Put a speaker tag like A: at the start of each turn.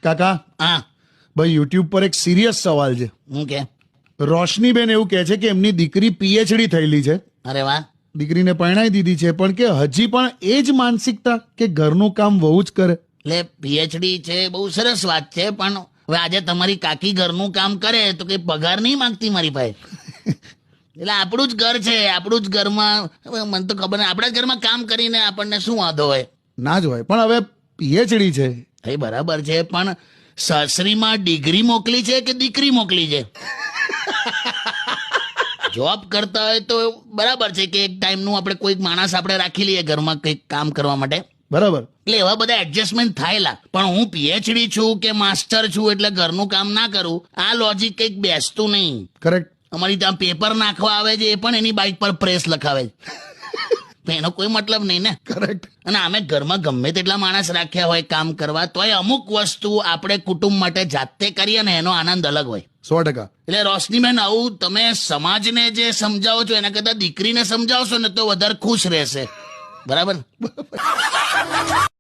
A: કાકા
B: હા
A: ભાઈ યુટ્યુબ પર એક સિરિયસ સવાલ છે.
B: હું કે
A: રોશનીબેન એવું કહે છે કે એમની દીકરી પીએચડી થયેલી છે,
B: અરે વાહ
A: દીકરીને પરણાઈ દીધી છે, પણ કે હજી પણ એ જ માનસિકતા કે ઘરનું કામ વહુ જ કરે.
B: એટલે પીએચડી છે બહુ સરસ વાત છે, પણ હવે આજે તમારી કાકી ઘરનું કામ કરે તો કઈ પગાર નહીં માંગતી મારી પાસે. એટલે આપણું જ ઘર છે, આપણું જ ઘરમાં હવે મને તો ખબર નહીં આપણા જ ઘરમાં કામ કરીને આપણને શું વાંધો હોય.
A: ના જ હોય, પણ હવે પીએચડી છે.
B: એ બરાબર છે, પણ સાસરીમાં ડિગ્રી મોકલી છે કે દીકરી મોકલી છે? જોબ કરતા હોય તો બરાબર છે કે એક ટાઈમનું આપણે કોઈક માણસ આપણે રાખી લઈએ ઘરમાં કંઈક કામ કરવા માટે,
A: બરાબર.
B: એટલે એવા બધા એડજસ્ટમેન્ટ થાયેલા. પણ હું પીએચડી છું કે માસ્ટર છું એટલે ઘરનું કામ ના કરું, આ લોજિક કંઈક બેસતું નહીં.
A: કરેક્ટ.
B: અમારી ત્યાં પેપર નાખવા આવે છે એ પણ એની બાઇક પર પ્રેસ લખાવે છે. તો એનો કોઈ મતલબ નહીં ને.
A: કરેક્ટ.
B: અને અમે ઘરમાં ગમે તેટલા માણસ રાખ્યા હોય કામ કરવા, તોય અમુક વસ્તુ આપણે કુટુંબ માટે જાતે કરીએ ને એનો આનંદ અલગ હોય.
A: 100%.
B: એટલે રોશનીબેન આવું તમે સમાજને જે સમજાવો છો એના કરતા દીકરીને સમજાવશો ને તો વધારે ખુશ રહેશે. બરાબર.